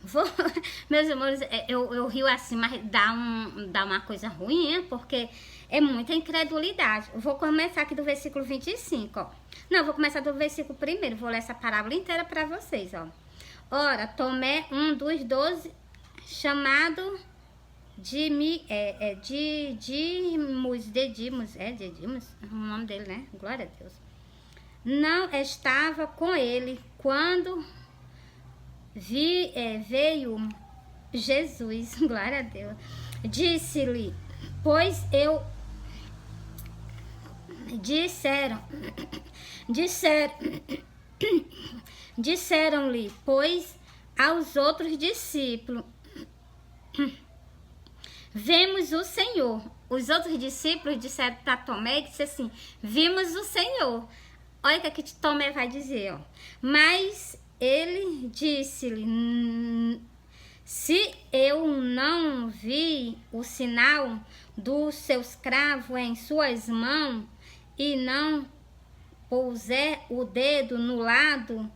Vou, meus amores, eu rio assim, mas dá uma coisa ruim, hein? Porque é muita incredulidade. Eu vou começar aqui do versículo 25, ó. Não, eu vou começar do versículo primeiro. Vou ler essa parábola inteira para vocês, ó. Ora, Tomé, um dos 12, chamado Dídimos, o nome dele, né? Glória a Deus. Não estava com ele quando veio Jesus, glória a Deus. Disse-lhe, pois eu disseram-lhe, pois aos outros discípulos, vemos o Senhor. Os outros discípulos disseram para Tomé, disse assim, vimos o Senhor. Olha o que Tomé vai dizer, ó. Mas ele disse-lhe, se eu não vi o sinal dos seus cravos em suas mãos e não puser o dedo no lado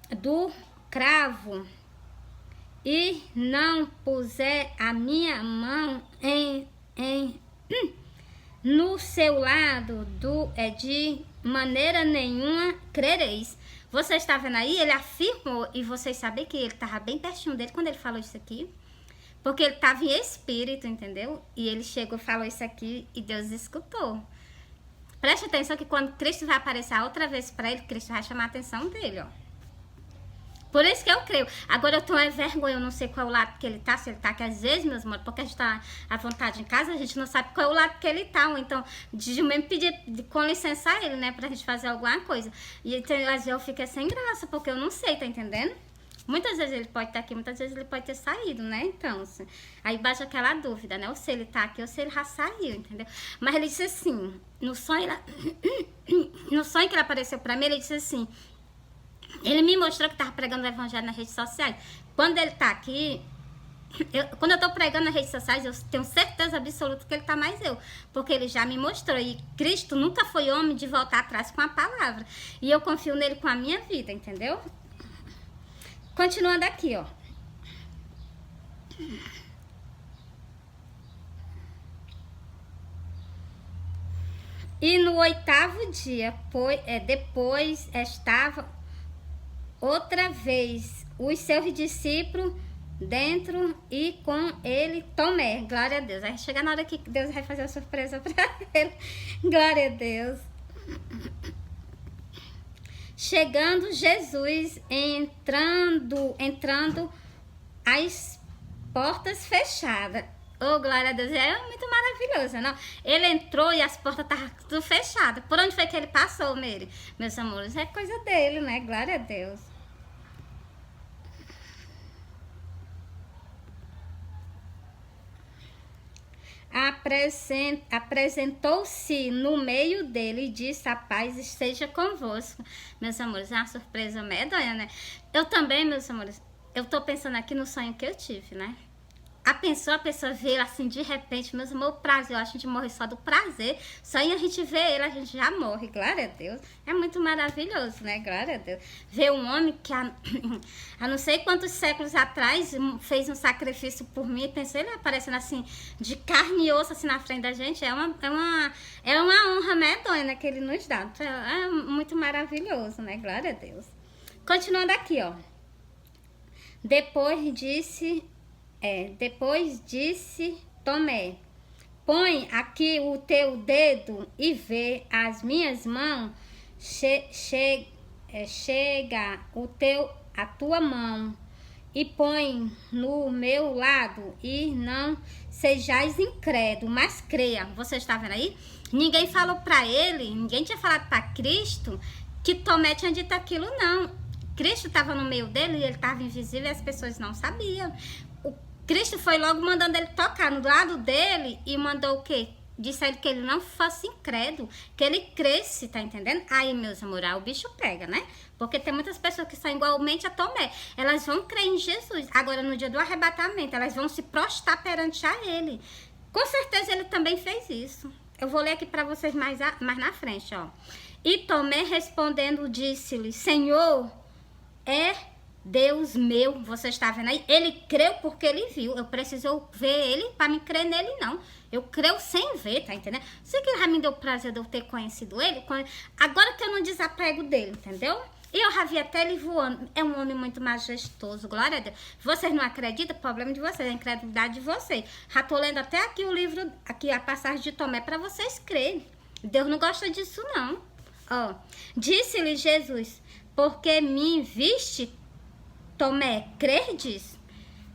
do cravo e não puser a minha mão no seu lado de maneira nenhuma crereis. Você está vendo aí? Ele afirmou, e vocês sabem que ele estava bem pertinho dele quando ele falou isso aqui, porque ele estava em espírito, entendeu? E ele chegou e falou isso aqui e Deus escutou. Preste atenção que quando Cristo vai aparecer outra vez para ele, Cristo vai chamar a atenção dele, ó. Por isso que eu creio. Agora eu tenho vergonha, eu não sei qual é o lado que ele tá, se ele tá aqui às vezes, meus amores, porque a gente tá à vontade em casa, a gente não sabe qual é o lado que ele tá, ou então, de mesmo pedir com licença a ele, né, pra gente fazer alguma coisa. E então, às vezes eu fico sem graça, porque eu não sei, tá entendendo? Muitas vezes ele pode estar aqui, muitas vezes ele pode ter saído, né, então, assim, aí bate aquela dúvida, né, ou se ele tá aqui, ou se ele já saiu, entendeu? Mas ele disse assim, no sonho que ele apareceu pra mim, ele disse assim, ele me mostrou que estava pregando o evangelho nas redes sociais. Quando ele está aqui, quando eu estou pregando nas redes sociais, eu tenho certeza absoluta que ele está mais eu. Porque ele já me mostrou. E Cristo nunca foi homem de voltar atrás com a palavra. E eu confio nele com a minha vida, entendeu? Continuando aqui, ó. E no 8º dia, depois estava outra vez os seus discípulos dentro e com ele Tomé. Glória a Deus. Vai chegar na hora que Deus vai fazer a surpresa para ele. Glória a Deus. Chegando Jesus, entrando as portas fechadas. Oh, glória a Deus. É muito maravilhoso, não? Ele entrou e as portas estavam tudo fechadas. Por onde foi que ele passou, Meire? Meus amores, é coisa dele, né? Glória a Deus. Apresentou-se no meio dele e disse, a paz esteja convosco. Meus amores, é uma surpresa medonha, né? Eu também, meus amores, eu tô pensando aqui no sonho que eu tive, né? A pessoa vê assim de repente, meus amores, o prazer, a gente morre só do prazer, só em a gente ver ele, a gente já morre, glória a Deus. É muito maravilhoso, né? Glória a Deus. Ver um homem que há não sei quantos séculos atrás fez um sacrifício por mim, pensei ele aparecendo assim, de carne e osso assim na frente da gente, é uma honra medonha, né, que ele nos dá. É muito maravilhoso, né? Glória a Deus. Continuando aqui, ó. Depois disse Tomé, põe aqui o teu dedo e vê as minhas mãos, chega a tua mão e põe no meu lado e não sejais incrédulo, mas creia. Você está vendo aí? Ninguém falou para ele, ninguém tinha falado para Cristo que Tomé tinha dito aquilo, não. Cristo estava no meio dele e ele estava invisível e as pessoas não sabiam. Cristo foi logo mandando ele tocar no lado dele e mandou o quê? Disse a ele que ele não fosse incrédulo, que ele cresce, tá entendendo? Aí, meus amores, o bicho pega, né? Porque tem muitas pessoas que são igualmente a Tomé. Elas vão crer em Jesus. Agora, no dia do arrebatamento, elas vão se prostrar perante a ele. Com certeza, ele também fez isso. Eu vou ler aqui para vocês mais na frente, ó. E Tomé respondendo, disse-lhe, Senhor, Deus meu, você está vendo aí? Ele creu porque ele viu. Eu preciso ver ele para me crer nele, não. Eu creio sem ver, tá entendendo? Sei que ele já me deu o prazer de eu ter conhecido ele. Agora que eu não desapego dele, entendeu? E eu já vi até ele voando. É um homem muito majestoso, glória a Deus. Vocês não acreditam? Problema de vocês, a incredulidade de vocês. Já tô lendo até aqui o livro, aqui a passagem de Tomé, para vocês crerem. Deus não gosta disso, não. Ó, disse-lhe Jesus, porque me viste, Tomé, crerdes?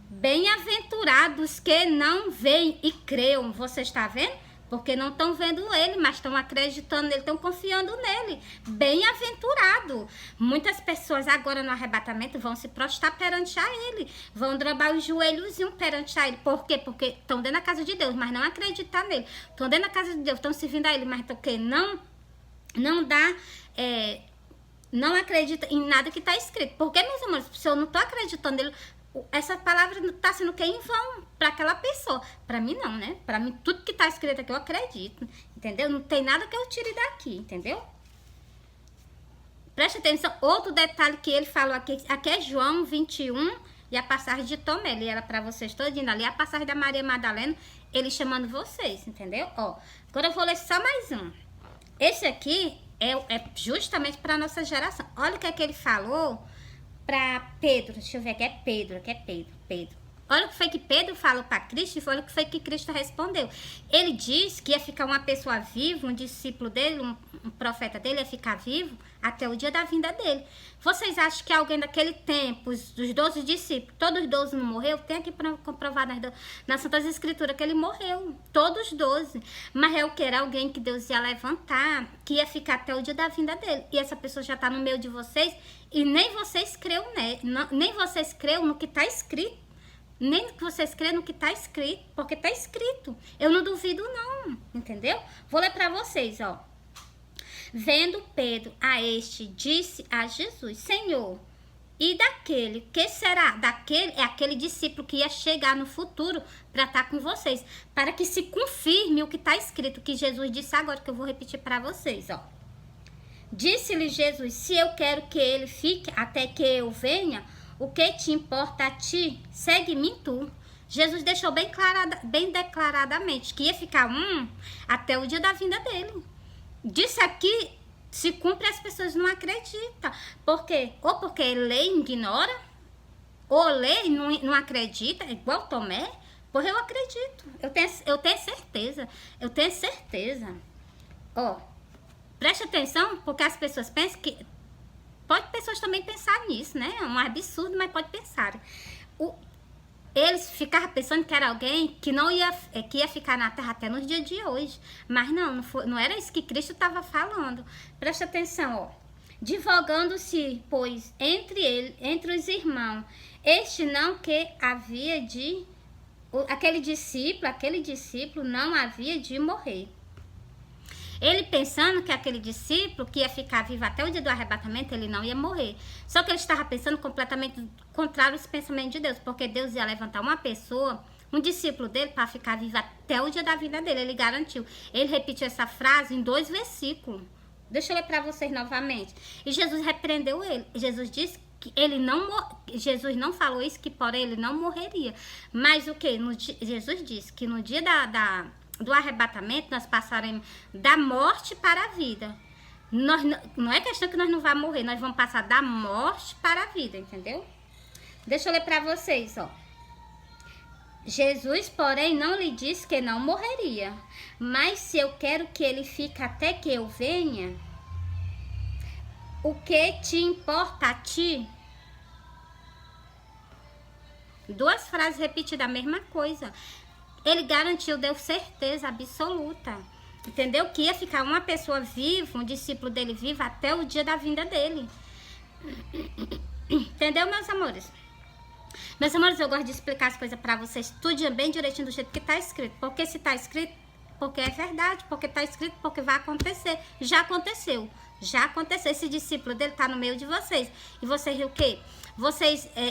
Bem-aventurados que não veem e creiam. Você está vendo? Porque não estão vendo ele, mas estão acreditando nele, estão confiando nele. Bem-aventurado. Muitas pessoas agora no arrebatamento vão se prostrar perante a ele. Vão drobar os joelhos perante a ele. Por quê? Porque estão dentro da casa de Deus, mas não acreditam nele. Estão dentro da casa de Deus, estão servindo a ele, mas porque não dá... não acredita em nada que está escrito. Porque, meus amores, se eu não estou acreditando nele, essa palavra está sendo que em vão para aquela pessoa. Para mim não, né? Para mim tudo que está escrito aqui eu acredito, entendeu? Não tem nada que eu tire daqui, entendeu? Preste atenção, outro detalhe que ele falou aqui é João 21 e a passagem de Tomé. Ele era para vocês todinho ali, a passagem da Maria Madalena, ele chamando vocês, entendeu? Ó, agora eu vou ler só mais um. Esse aqui é justamente para nossa geração. Olha o que é que ele falou para Pedro. Deixa eu ver, aqui é Pedro. Olha o que foi que Pedro falou para Cristo e olha o que foi que Cristo respondeu. Ele disse que ia ficar uma pessoa viva, um discípulo dele, um profeta dele ia ficar vivo até o dia da vinda dele. Vocês acham que alguém daquele tempo, dos 12 discípulos, todos os 12 não morreu? Tem aqui comprovado nas Santas Escrituras que ele morreu, todos os 12. Mas é o que? Era alguém que Deus ia levantar, que ia ficar até o dia da vinda dele. E essa pessoa já está no meio de vocês e nem vocês creem, né? Nem vocês creem no que está escrito. Nem que vocês creem no que está escrito, porque está escrito. Eu não duvido não, entendeu? Vou ler para vocês, ó. Vendo Pedro a este, disse a Jesus, Senhor, e daquele, que será? Daquele é aquele discípulo que ia chegar no futuro para estar com vocês, para que se confirme o que está escrito, que Jesus disse agora, que eu vou repetir para vocês, ó. Disse-lhe Jesus, se eu quero que ele fique até que eu venha, o que te importa a ti? Segue-me tu. Jesus deixou bem declaradamente que ia ficar até o dia da vinda dele. Disso aqui se cumpre, as pessoas não acreditam. Por quê? Ou porque lê e ignora, ou lê e não acredita, igual Tomé. Porra, eu acredito. Eu tenho certeza. Eu tenho certeza. Ó, preste atenção, porque as pessoas pensam que... Pode pessoas também pensar nisso, né? É um absurdo, mas pode pensar. Eles ficavam pensando que era alguém que que ia ficar na terra até nos dias de hoje. Mas não era isso que Cristo estava falando. Presta atenção, ó. Divulgando-se, pois, entre os irmãos, este não que havia de... Aquele discípulo não havia de morrer. Ele pensando que aquele discípulo que ia ficar vivo até o dia do arrebatamento, ele não ia morrer. Só que ele estava pensando completamente contrário aos pensamentos de Deus, porque Deus ia levantar uma pessoa, um discípulo dele, para ficar vivo até o dia da vida dele. Ele garantiu. Ele repetiu essa frase em 2 versículos. Deixa eu ler para vocês novamente. E Jesus repreendeu ele. Jesus disse que ele Jesus não falou isso, que por ele não morreria. Mas o que? Jesus disse que no dia do arrebatamento, nós passaremos da morte para a vida. Não é questão que nós não vamos morrer, nós vamos passar da morte para a vida, entendeu? Deixa eu ler para vocês, ó. Jesus, porém, não lhe disse que não morreria. Mas se eu quero que ele fique até que eu venha, o que te importa a ti? 2 frases repetidas, a mesma coisa. Ele garantiu, deu certeza absoluta, entendeu? Que ia ficar uma pessoa viva, um discípulo dele vivo até o dia da vinda dele. Entendeu, meus amores? Meus amores, eu gosto de explicar as coisas pra vocês tudo bem direitinho do jeito que tá escrito. Porque se tá escrito, porque é verdade. Porque tá escrito, porque vai acontecer. Já aconteceu. Já aconteceu. Esse discípulo dele tá no meio de vocês. E vocês o quê?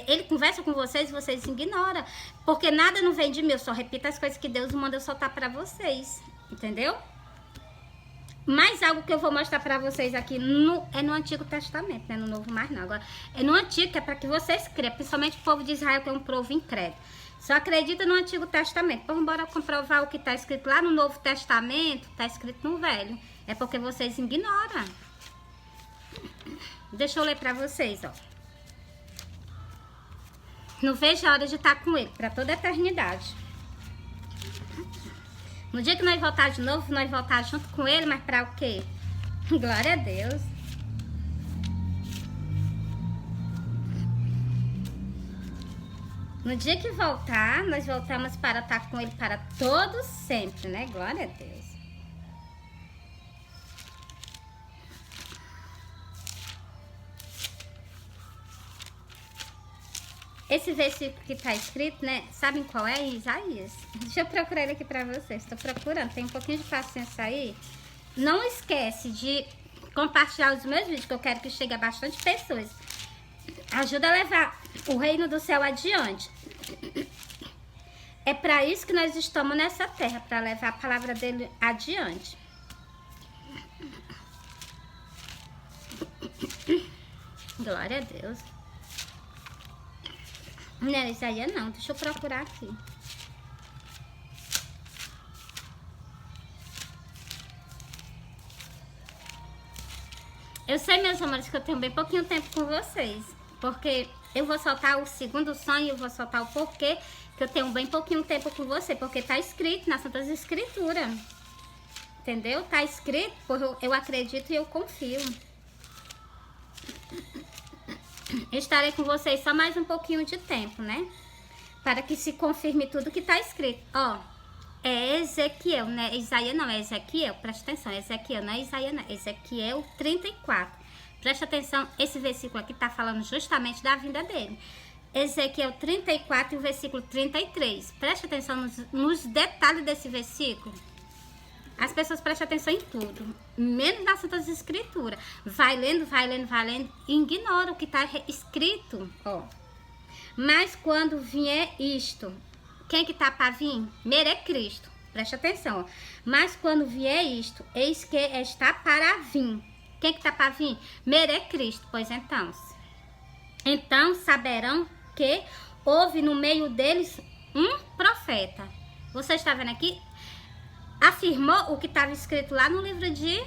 Ele conversa com vocês e vocês ignoram. Porque nada não vem de mim. Eu só repito as coisas que Deus manda eu soltar pra vocês. Entendeu? mais algo que eu vou mostrar pra vocês aqui é no Antigo Testamento, né? No Novo mais não. Agora, é no Antigo, que é pra que vocês creiam, principalmente o povo de Israel, que é um povo incrédulo. Só acredita no Antigo Testamento. Vamos embora comprovar o que tá escrito lá no Novo Testamento, tá escrito no Velho. É porque vocês ignoram. Deixa eu ler pra vocês, ó. Não vejo a hora de estar com ele, pra toda a eternidade. No dia que nós voltar de novo, nós voltar junto com ele, mas pra o quê? Glória a Deus. No dia que voltar, nós voltamos para estar com ele para todos sempre, né? Glória a Deus. Esse versículo que está escrito, né? Sabem qual é? Isaías. Deixa eu procurar ele aqui para vocês. Estou procurando. Tem um pouquinho de paciência aí. Não esquece de compartilhar os meus vídeos, que eu quero que chegue a bastante pessoas. Ajuda a levar o reino do céu adiante. É para isso que nós estamos nessa terra, para levar a palavra dele adiante. Glória a Deus. Não é Isaías não, deixa eu procurar aqui. Eu sei, meus amores, que eu tenho bem pouquinho tempo com vocês. Porque eu vou soltar o segundo sonho, eu vou soltar o porquê que eu tenho bem pouquinho tempo com você. Porque tá escrito nas Santas Escrituras. Entendeu? Tá escrito, eu acredito e eu confio. Estarei com vocês só mais um pouquinho de tempo, né? Para que se confirme tudo que tá escrito. Ó, é Ezequiel, né? Isaías não, é Ezequiel. Presta atenção, Ezequiel não é Isaías não. Ezequiel 34. Presta atenção, esse versículo aqui tá falando justamente da vinda dele. Ezequiel 34 e o versículo 33. Presta atenção nos detalhes desse versículo. As pessoas prestam atenção em tudo, menos nas Santas Escrituras. Vai lendo, vai lendo, vai lendo e ignora o que está escrito. Ó. Mas quando vier isto, quem que tá para vir? É Cristo. Presta atenção. Ó. Mas quando vier isto, eis que está para vir. Quem que tá para vir? É Cristo. Pois então saberão que houve no meio deles um profeta. Você está vendo aqui? Afirmou o que estava escrito lá no livro de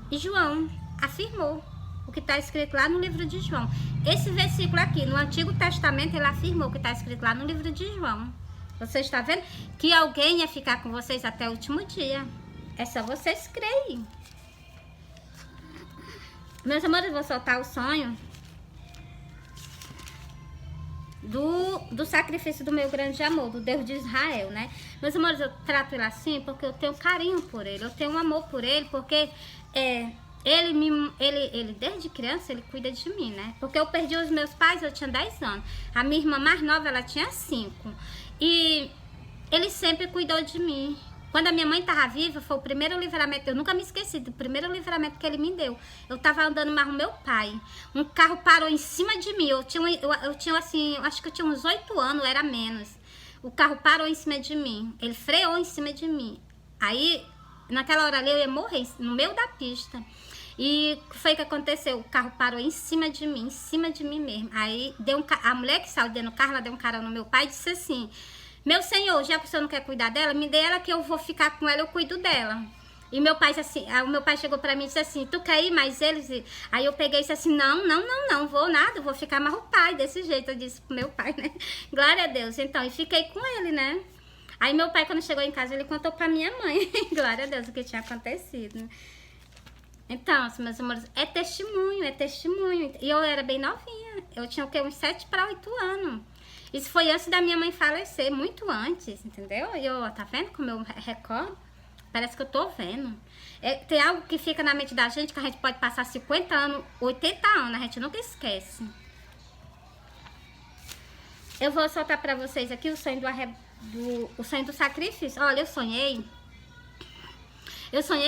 João. Afirmou o que está escrito lá no livro de João. Esse versículo aqui, no Antigo Testamento, ele afirmou o que está escrito lá no livro de João. Você está vendo? Que alguém ia ficar com vocês até o último dia. É só vocês crerem. Meus amores, eu vou soltar o sonho do sacrifício do meu grande amor, do Deus de Israel, né? Meus amores, eu trato ele assim porque eu tenho carinho por ele, eu tenho um amor por ele, porque ele desde criança, ele cuida de mim, né? Porque eu perdi os meus pais, eu tinha 10 anos. A minha irmã mais nova, ela tinha 5. E ele sempre cuidou de mim. Quando a minha mãe estava viva, foi o primeiro livramento. Eu nunca me esqueci do primeiro livramento que ele me deu. Eu estava andando mais com meu pai. Um carro parou em cima de mim. Eu tinha assim, acho que eu tinha uns 8 anos, era menos. O carro parou em cima de mim. Ele freou em cima de mim. Aí, naquela hora ali, eu ia morrer no meio da pista. E o que foi que aconteceu? O carro parou em cima de mim mesmo. Aí, a mulher que saiu dentro do carro, ela deu um carão no meu pai e disse assim: meu senhor, já que o senhor não quer cuidar dela, me dê ela que eu vou ficar com ela, eu cuido dela. E meu pai disse assim, o meu pai chegou pra mim e disse assim: tu quer ir mais eles? Aí eu peguei e disse assim: não vou nada, eu vou ficar mais o pai, desse jeito. Eu disse pro meu pai, né? Glória a Deus. Então, e fiquei com ele, né? Aí meu pai, quando chegou em casa, ele contou pra minha mãe, glória a Deus, o que tinha acontecido. Então, meus amores, é testemunho. E eu era bem novinha, eu tinha o quê? Uns 7 para 8 anos. Isso foi antes da minha mãe falecer, muito antes, entendeu? E eu, tá vendo como eu recordo? Parece que eu tô vendo. Tem algo que fica na mente da gente que a gente pode passar 50 anos, 80 anos, a gente nunca esquece. Eu vou soltar pra vocês aqui o sonho o sonho do sacrifício. Olha, eu sonhei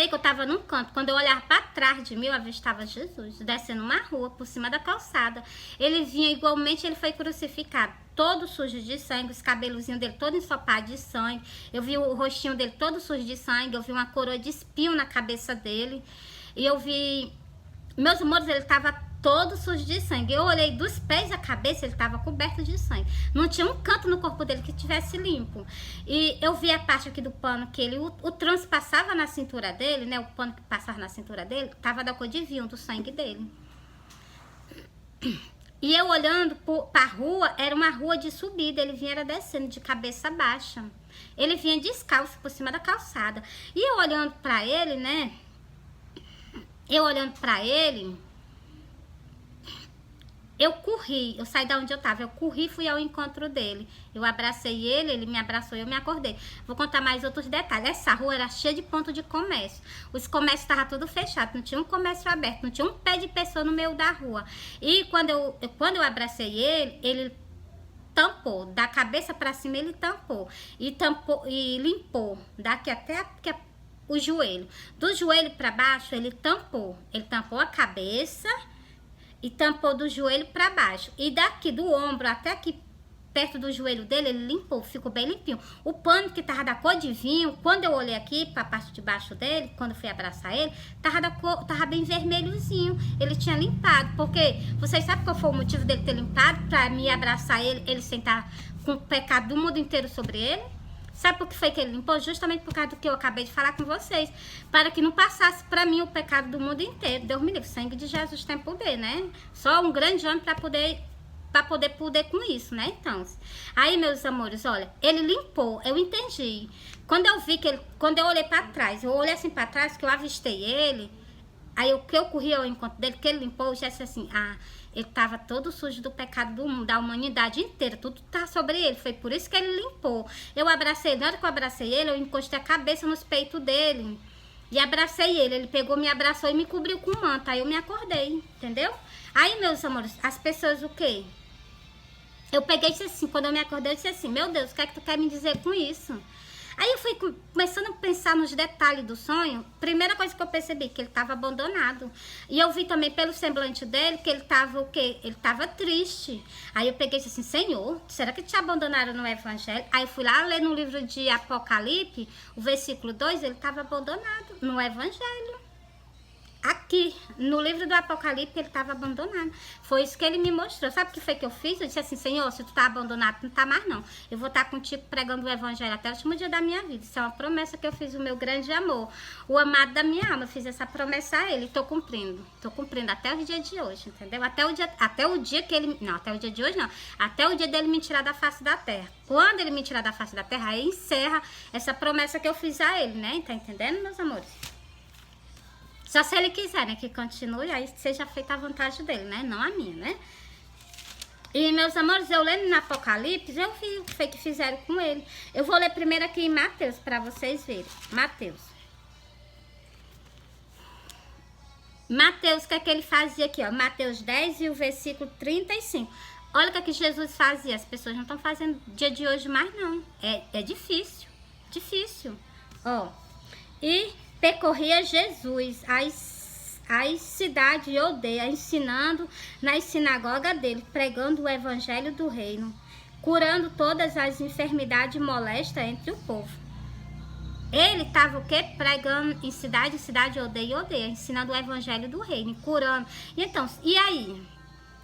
que eu tava num canto. Quando eu olhava pra trás de mim, eu avistava Jesus descendo uma rua, por cima da calçada. Ele vinha igualmente, ele foi crucificado. todo sujo de sangue, os cabelozinhos dele todo ensopado de sangue. Eu vi o rostinho dele todo sujo de sangue. Eu vi uma coroa de espinho na cabeça dele. E eu vi... Meus amores, ele tava todo sujo de sangue. Eu olhei dos pés à cabeça, ele tava coberto de sangue. Não tinha um canto no corpo dele que tivesse limpo. E eu vi a parte aqui do pano que ele... O transpassava na cintura dele, né? O pano que passava na cintura dele, tava da cor de vinho, do sangue dele. E eu olhando pra rua, era uma rua de subida. Ele vinha descendo de cabeça baixa. Ele vinha descalço por cima da calçada. E eu olhando pra ele, né? Eu olhando pra ele, eu corri, eu saí da onde eu tava, eu corri e fui ao encontro dele. Eu abracei ele, ele me abraçou e eu me acordei. Vou contar mais outros detalhes. Essa rua era cheia de ponto de comércio. Os comércios estavam tudo fechados, não tinha um comércio aberto, não tinha um pé de pessoa no meio da rua. E quando eu abracei ele tampou, da cabeça pra cima ele tampou e limpou, daqui até o joelho. Do joelho para baixo, ele tampou a cabeça e tampou do joelho para baixo. E daqui do ombro até aqui perto do joelho dele, ele limpou, ficou bem limpinho. O pano que tava da cor de vinho, quando eu olhei aqui para a parte de baixo dele, quando eu fui abraçar ele, tava bem vermelhozinho. Ele tinha limpado, porque vocês sabem qual foi o motivo dele ter limpado? Para me abraçar ele sentar com o pecado do mundo inteiro sobre ele. Sabe por que foi que ele limpou? Justamente por causa do que eu acabei de falar com vocês. Para que não passasse para mim o pecado do mundo inteiro. Deus me livre, o sangue de Jesus tem poder, né? Só um grande homem para poder com isso, né? Então, aí, meus amores, olha, ele limpou, eu entendi. Quando eu vi que ele, quando eu olhei para trás, eu olhei assim para trás, que eu avistei ele, aí que eu corri ao encontro dele, que ele limpou, eu já disse assim, ele estava todo sujo do pecado da humanidade inteira. Tudo tá sobre ele. Foi por isso que ele limpou. Eu abracei. Na hora que eu abracei ele, eu encostei a cabeça nos peitos dele. E abracei ele. Ele pegou, me abraçou e me cobriu com o manto. Aí eu me acordei. Entendeu? Aí, meus amores, as pessoas o quê? Eu peguei e disse assim, quando eu me acordei, eu disse assim, meu Deus, o que é que tu quer me dizer com isso? Aí eu fui começando a pensar nos detalhes do sonho. Primeira coisa que eu percebi, que ele estava abandonado. E eu vi também pelo semblante dele que ele estava o quê? Ele estava triste. Aí eu peguei e disse assim, Senhor, será que te abandonaram no Evangelho? Aí eu fui lá ler no livro de Apocalipse, o versículo 2, ele estava abandonado no Evangelho. Aqui, no livro do Apocalipse, ele estava abandonado. Foi isso que ele me mostrou. Sabe o que foi que eu fiz? Eu disse assim, Senhor, se tu tá abandonado, tu não tá mais não. Eu vou estar contigo pregando o evangelho até o último dia da minha vida. Isso é uma promessa que eu fiz, o meu grande amor. O amado da minha alma. Eu fiz essa promessa a ele. Estou cumprindo. Estou cumprindo até o dia de hoje, entendeu? Até o dia que ele... Não, até o dia de hoje não. Até o dia dele me tirar da face da terra. Quando ele me tirar da face da terra, aí encerra essa promessa que eu fiz a ele, né? Tá entendendo, meus amores? Só se ele quiser, né, que continue, aí seja feita a vontade dele, né, não a minha, né. E, meus amores, eu lendo no Apocalipse, eu vi o que foi que fizeram com ele. Eu vou ler primeiro aqui em Mateus, para vocês verem. Mateus, o que é que ele fazia aqui, ó, Mateus 10 e o versículo 35. Olha o que é que Jesus fazia, as pessoas não estão fazendo dia de hoje mais, não. É difícil, ó, e... percorria Jesus as cidades e aldeias, ensinando nas sinagogas dele, pregando o evangelho do reino, curando todas as enfermidades molestas entre o povo. Ele estava o quê? Pregando em cidade, aldeia, ensinando o evangelho do reino, curando. E então, e aí?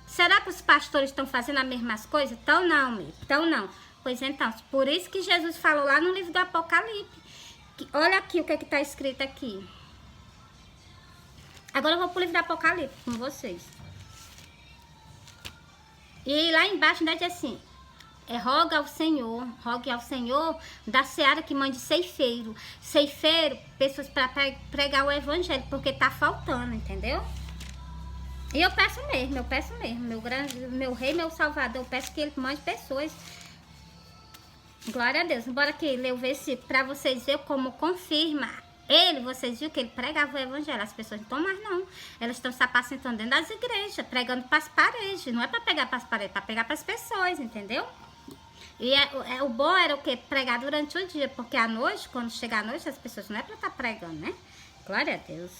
Será que os pastores estão fazendo as mesmas coisas? Então não, meu. Então não. Pois então, por isso que Jesus falou lá no livro do Apocalipse. Olha aqui o que é que está escrito aqui. Agora eu vou para o livro do Apocalipse com vocês. E lá embaixo ainda diz assim, rogue ao Senhor da seara que mande ceifeiro. Ceifeiro, pessoas para pregar o evangelho, porque tá faltando, entendeu? E eu peço mesmo, meu rei, meu salvador, eu peço que ele mande pessoas. Glória a Deus. Bora aqui ler o versículo para vocês verem como confirma. Vocês viram que ele pregava o evangelho. As pessoas não estão mais não. Elas estão se apacentando dentro das igrejas, pregando para as paredes. Não é para pegar para as paredes, é para pegar para as pessoas, entendeu? E o bom era o quê? Pregar durante o dia, porque à noite, quando chegar à noite, as pessoas não é para estar pregando, né? Glória a Deus.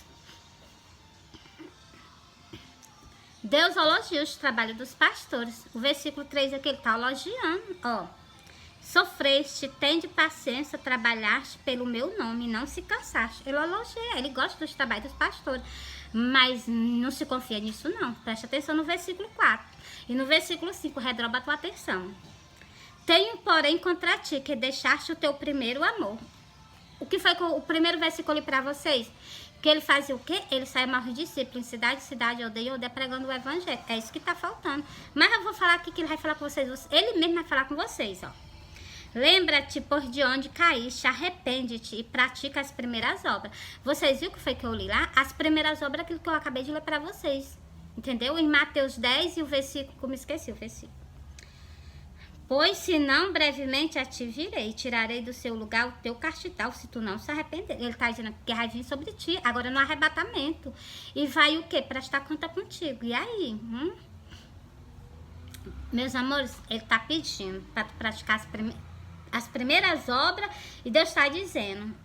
Deus elogia os trabalhos dos pastores. O versículo 3 aqui, ele está elogiando, ó. Sofreste, tende paciência, trabalhaste pelo meu nome, não se cansaste. Ele elogia, ele gosta dos trabalhos dos pastores. Mas não se confia nisso não. Preste atenção no versículo 4. E no versículo 5, redobra a tua atenção. Tenho, porém, contra ti, que deixaste o teu primeiro amor. O que foi o primeiro versículo ali para vocês? Que ele fazia o quê? Ele saia mais discípulos, em cidade, cidade, aldeia, pregando o evangelho. É isso que está faltando. Mas eu vou falar aqui que ele vai falar com vocês. Ele mesmo vai falar com vocês, ó. Lembra-te por de onde caíste, arrepende-te e pratica as primeiras obras. Vocês viram o que foi que eu li lá? As primeiras obras, aquilo que eu acabei de ler para vocês. Entendeu? Em Mateus 10 e o versículo, como esqueci o versículo. Pois se não, brevemente a te virei, tirarei do seu lugar o teu castigal, se tu não se arrepender. Ele está dizendo que vai vir sobre ti, agora no arrebatamento. E vai o quê? Prestar conta contigo. E aí? Meus amores, ele está pedindo para praticar as primeiras obras, e Deus está dizendo,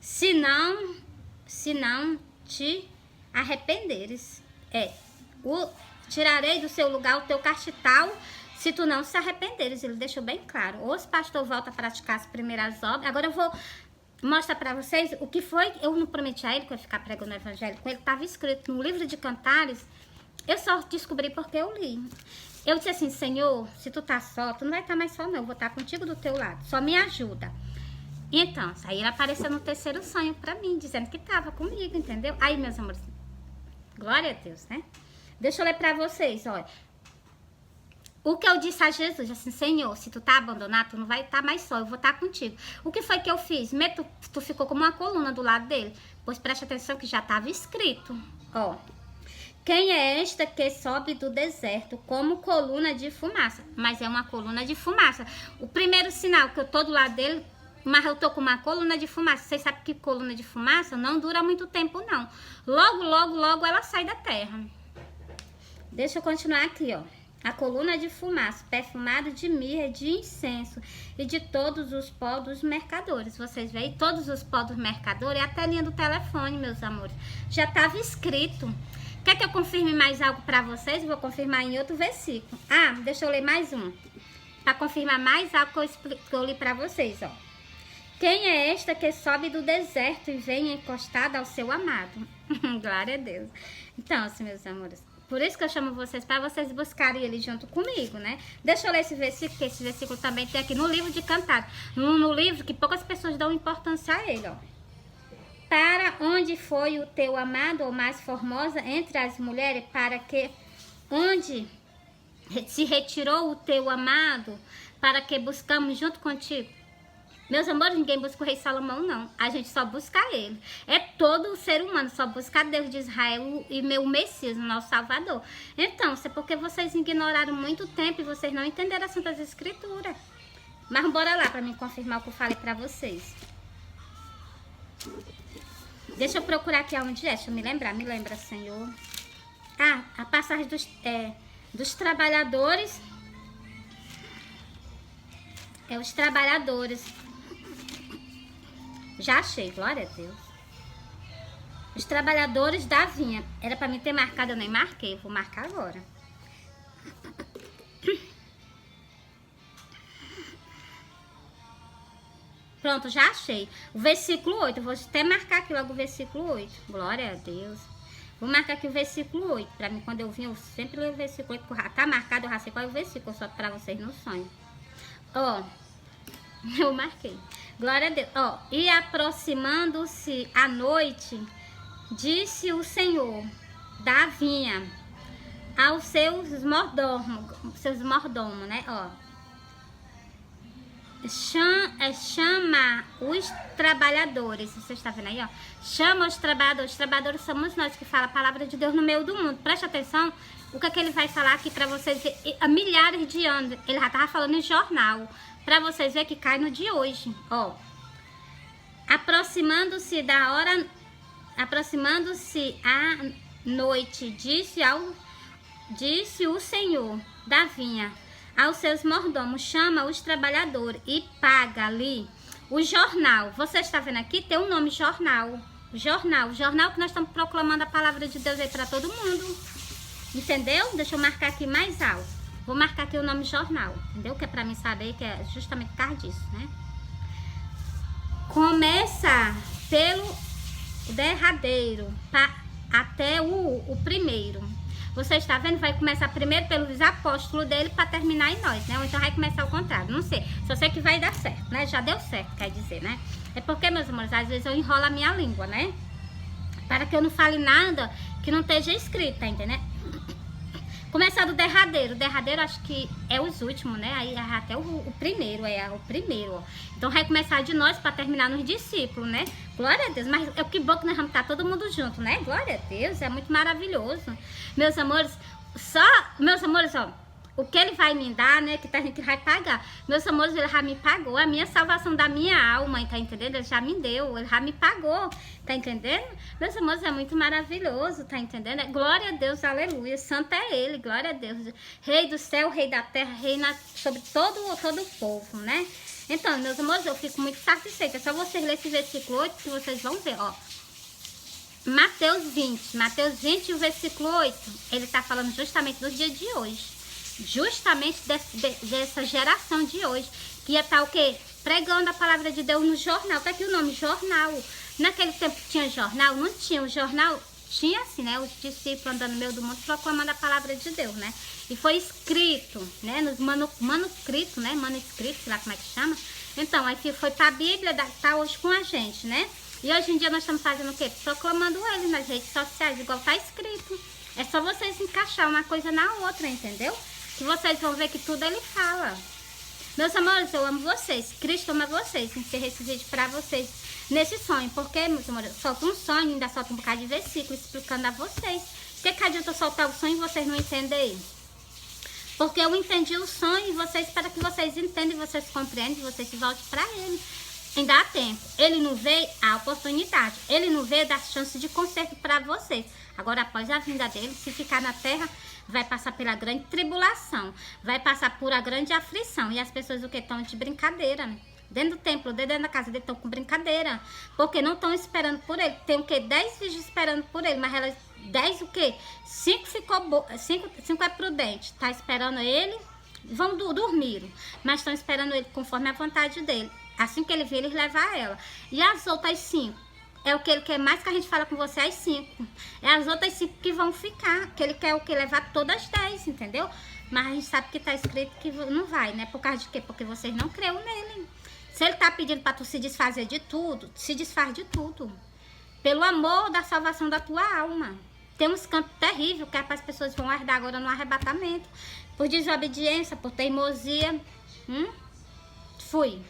se não te arrependeres, tirarei do seu lugar o teu castigal, se tu não se arrependeres. Ele deixou bem claro. Ou os pastores voltam a praticar as primeiras obras. Agora eu vou mostrar para vocês o que foi. Eu não prometi a ele que eu ia ficar pregando o evangelho com ele. Estava escrito no livro de Cantares. Eu só descobri porque eu li. Eu disse assim, Senhor, se tu tá só, tu não vai estar mais só não. Eu vou estar contigo do teu lado. Só me ajuda. Então, aí ele apareceu no terceiro sonho para mim, dizendo que estava comigo, entendeu? Aí, meus amores, glória a Deus, né? Deixa eu ler para vocês, olha. O que eu disse a Jesus, assim, Senhor, se tu tá abandonado, tu não vai estar mais só, eu vou estar contigo. O que foi que eu fiz? Tu ficou como uma coluna do lado dele. Pois preste atenção que já estava escrito, ó. Quem é esta que sobe do deserto como coluna de fumaça? Mas é uma coluna de fumaça. O primeiro sinal que eu tô do lado dele, mas eu tô com uma coluna de fumaça. Vocês sabem que coluna de fumaça não dura muito tempo, não. Logo ela sai da terra. Deixa eu continuar aqui, ó. A coluna de fumaça, perfumado de mirra, de incenso e de todos os pó dos mercadores. Vocês veem? Todos os pó dos mercadores, é a telinha do telefone, meus amores. Já estava escrito. Quer que eu confirme mais algo para vocês? Vou confirmar em outro versículo. Ah, deixa eu ler mais um. Para confirmar mais algo que eu li para vocês, ó. Quem é esta que sobe do deserto e vem encostada ao seu amado? Glória a Deus. Então, assim, meus amores, por isso que eu chamo vocês, para vocês buscarem ele junto comigo, né? Deixa eu ler esse versículo, que esse versículo também tem aqui no livro de Cantares. No livro que poucas pessoas dão importância a ele, ó. Para onde foi o teu amado ou mais formosa entre as mulheres, para que onde se retirou o teu amado, para que buscamos junto contigo? Meus amores, ninguém busca o rei Salomão, não. A gente só busca ele. É todo o ser humano, só busca Deus de Israel e meu Messias, o nosso Salvador. Então, isso é porque vocês ignoraram muito tempo e vocês não entenderam as Santas Escrituras. Mas bora lá para mim confirmar o que eu falei para vocês. Deixa eu procurar aqui aonde é, deixa eu me lembrar. Me lembra, Senhor. Ah, a passagem dos trabalhadores. É os trabalhadores. Já achei, glória a Deus. Os trabalhadores da vinha. Era pra mim ter marcado, eu nem marquei. Vou marcar agora. Pronto, já achei. O versículo 8. Eu vou até marcar aqui logo o versículo 8. Glória a Deus. Vou marcar aqui o versículo 8. Pra mim, quando eu vim, eu sempre leio o versículo 8. Tá marcado, eu já sei qual é o versículo. Só pra vocês no sonho. Ó. Eu marquei. Glória a Deus. Ó, e aproximando-se a noite, disse o Senhor da vinha aos seus mordomos, né? Ó. Chama os trabalhadores. Você está vendo aí, ó? Chama os trabalhadores. Os trabalhadores somos nós que fala a palavra de Deus no meio do mundo. Preste atenção. O que é que ele vai falar aqui para vocês ver? Há milhares de anos. Ele já estava falando em jornal. Para vocês verem que cai no de hoje, ó. Aproximando-se a noite, disse o Senhor da vinha aos seus mordomos, chama os trabalhadores e paga-lhe o jornal. Você está vendo aqui? Tem um nome, jornal. O jornal que nós estamos proclamando a palavra de Deus aí para todo mundo. Entendeu? Deixa eu marcar aqui mais alto. Vou marcar aqui o nome jornal, entendeu? Que é pra mim saber que é justamente por causa disso, né? Começa pelo derradeiro até o primeiro. Você está vendo? Vai começar primeiro pelos apóstolos dele para terminar em nós, né? Ou então vai começar ao contrário, não sei. Só sei que vai dar certo, né? Já deu certo, quer dizer, né? É porque, meus amores, às vezes eu enrolo a minha língua, né? Para que eu não fale nada que não esteja escrito, tá entendendo? Começar do derradeiro. O derradeiro acho que é os últimos, né? Aí até o primeiro, o primeiro. Ó. Então vai começar de nós para terminar nos discípulos, né? Glória a Deus. Mas é que bom que nós vamos estar todo mundo junto, né? Glória a Deus, é muito maravilhoso. Meus amores, ó. O que ele vai me dar, né? Que a gente vai pagar. Meus amores, ele já me pagou. A minha salvação da minha alma, tá entendendo? Ele já me deu, ele já me pagou. Tá entendendo? Meus amores, é muito maravilhoso, tá entendendo? Glória a Deus, aleluia. Santo é ele, glória a Deus. Rei do céu, rei da terra, reina sobre todo o povo, né? Então, meus amores, eu fico muito satisfeita. É só vocês lerem esse versículo 8 que vocês vão ver, ó. Mateus 20, o versículo 8, ele tá falando justamente do dia de hoje. Justamente dessa geração de hoje, que ia estar o quê? Pregando a palavra de Deus no jornal. Tá aqui o nome, jornal. Naquele tempo tinha jornal? Não tinha. O jornal tinha assim, né? Os discípulos andando no meio do mundo proclamando a palavra de Deus, né? E foi escrito, né? Nos manuscritos, né? Manuscrito, sei lá como é que chama. Então, aí foi pra Bíblia, tá hoje com a gente, né? E hoje em dia nós estamos fazendo o quê? Proclamando ele nas redes sociais, igual tá escrito. É só vocês encaixar uma coisa na outra, entendeu? Que vocês vão ver que tudo ele fala. Meus amores, eu amo vocês. Cristo ama vocês. Encerrei esse vídeo pra vocês nesse sonho. Porque, meus amores, eu solto um sonho, ainda solto um bocado de versículo explicando a vocês. Por que adianta eu soltar o sonho e vocês não entenderem? Porque eu entendi o sonho e vocês, para que vocês entendam, vocês compreendem, vocês se voltem pra ele. Ainda há tempo. Ele não veio a oportunidade. Ele não veio dar chance de conserto para vocês. Agora, após a vinda dele, se ficar na terra, vai passar pela grande tribulação. Vai passar por a grande aflição. E as pessoas o que estão de brincadeira, né? Dentro do templo, dentro da casa dele, estão com brincadeira. Porque não estão esperando por ele. Tem o quê? 10 vídeos esperando por ele. Mas elas, 10 o quê? 5 ficou 5 é prudente. Tá esperando ele. Vão dormir. Mas estão esperando ele conforme a vontade dele. Assim que ele vir, eles levam ela. E as outras 5? É o que ele quer mais que a gente fala com você, as 5. É as outras 5 que vão ficar. Que ele quer o que? Levar todas as 10, entendeu? Mas a gente sabe que tá escrito que não vai, né? Por causa de quê? Porque vocês não creram nele. Se ele tá pedindo pra tu se desfazer de tudo, se desfaz de tudo. Pelo amor da salvação da tua alma. Tem uns cantos terríveis que as pessoas vão herdar agora no arrebatamento. Por desobediência, por teimosia. Fui.